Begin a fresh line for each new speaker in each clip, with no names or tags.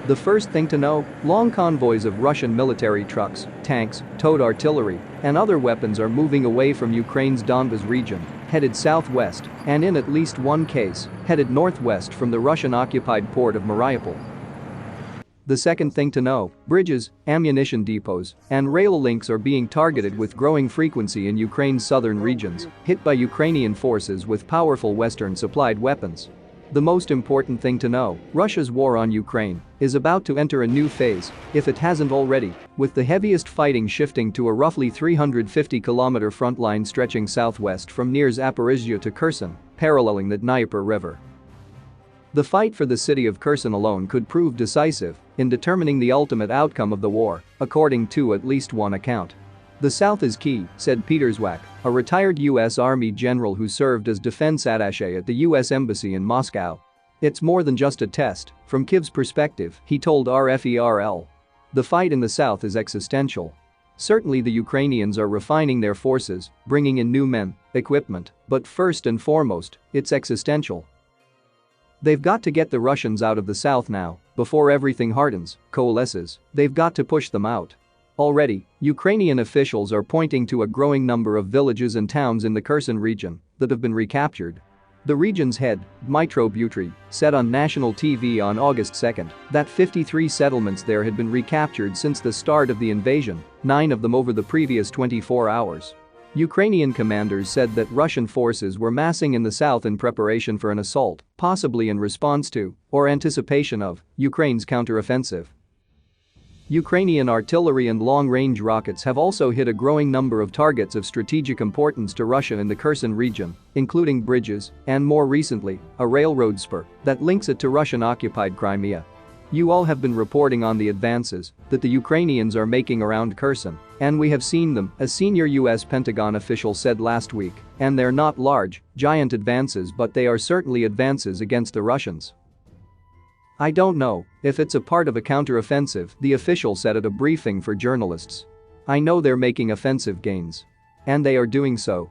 The first thing to know, long convoys of Russian military trucks, tanks, towed artillery, and other weapons are moving away from Ukraine's Donbas region, headed southwest, and in at least one case, headed northwest from the Russian-occupied port of Mariupol. The second thing to know, bridges, ammunition depots, and rail links are being targeted with growing frequency in Ukraine's southern regions, hit by Ukrainian forces with powerful Western-supplied weapons. The most important thing to know, Russia's war on Ukraine is about to enter a new phase, if it hasn't already, with the heaviest fighting shifting to a roughly 350-kilometer front line stretching southwest from near Zaporizhzhia to Kherson, paralleling the Dnieper River. The fight for the city of Kherson alone could prove decisive in determining the ultimate outcome of the war, according to at least one account. "The South is key," said Peter Zwack, a retired U.S. Army general who served as defense attaché at the U.S. Embassy in Moscow. "It's more than just a test, from Kyiv's perspective," he told RFERL. "The fight in the South is existential. Certainly the Ukrainians are refining their forces, bringing in new men, equipment, but first and foremost, it's existential. They've got to get the Russians out of the South now, before everything hardens, coalesces, they've got to push them out." Already, Ukrainian officials are pointing to a growing number of villages and towns in the Kherson region that have been recaptured. The region's head, Dmytro Butry, said on national TV on August 2 that 53 settlements there had been recaptured since the start of the invasion, 9 of them over the previous 24 hours. Ukrainian commanders said that Russian forces were massing in the south in preparation for an assault, possibly in response to, or anticipation of, Ukraine's counteroffensive. Ukrainian artillery and long-range rockets have also hit a growing number of targets of strategic importance to Russia in the Kherson region, including bridges and, more recently, a railroad spur that links it to Russian-occupied Crimea. "You all have been reporting on the advances that the Ukrainians are making around Kherson, and we have seen them," a senior U.S. Pentagon official said last week, "and they're not large, giant advances, but they are certainly advances against the Russians. I don't know if it's a part of a counteroffensive," the official said at a briefing for journalists. "I know they're making offensive gains. And they are doing so,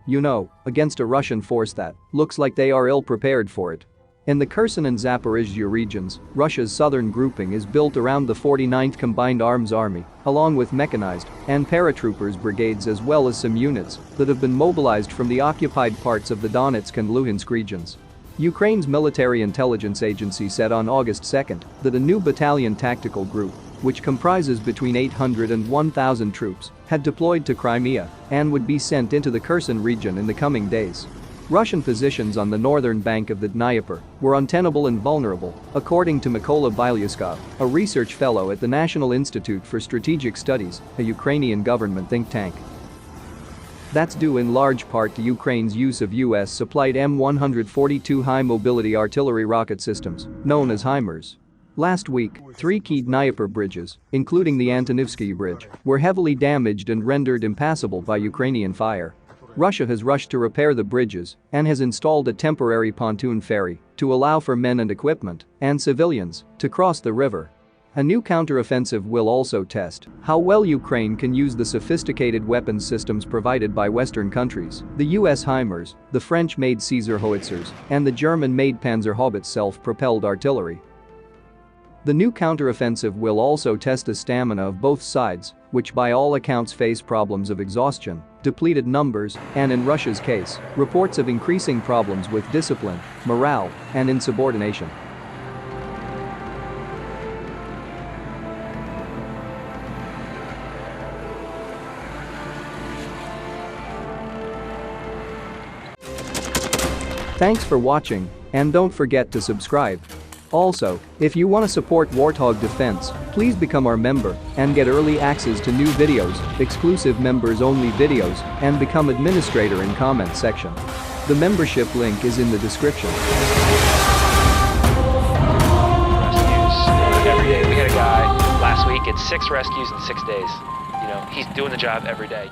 against a Russian force that looks like they are ill-prepared for it." In the Kherson and Zaporizhzhia regions, Russia's southern grouping is built around the 49th Combined Arms Army, along with mechanized and paratroopers brigades as well as some units that have been mobilized from the occupied parts of the Donetsk and Luhansk regions. Ukraine's military intelligence agency said on August 2 that a new battalion tactical group, which comprises between 800 and 1,000 troops, had deployed to Crimea and would be sent into the Kherson region in the coming days. Russian positions on the northern bank of the Dnieper were untenable and vulnerable, according to Mykola Bilyuskov, a research fellow at the National Institute for Strategic Studies, a Ukrainian government think tank. That's due in large part to Ukraine's use of US-supplied M142 high-mobility artillery rocket systems, known as HIMARS. Last week, 3 key Dnieper bridges, including the Antonivsky Bridge, were heavily damaged and rendered impassable by Ukrainian fire. Russia has rushed to repair the bridges and has installed a temporary pontoon ferry to allow for men and equipment and civilians to cross the river. A new counteroffensive will also test how well Ukraine can use the sophisticated weapons systems provided by Western countries, the US HIMARS, the French-made Caesar howitzers, and the German-made Pantsir-Haubitze self-propelled artillery. The new counteroffensive will also test the stamina of both sides, which by all accounts face problems of exhaustion, depleted numbers, and in Russia's case, reports of increasing problems with discipline, morale, and insubordination. Thanks for watching, and don't forget to subscribe. Also, if you want to support Warthog Defense, please become our member and get early access to new videos, exclusive members-only videos, and become administrator in comment section. The membership link is in the description.
Rescues every day. We had a guy last week, it's 6 rescues in 6 days. He's doing the job every day.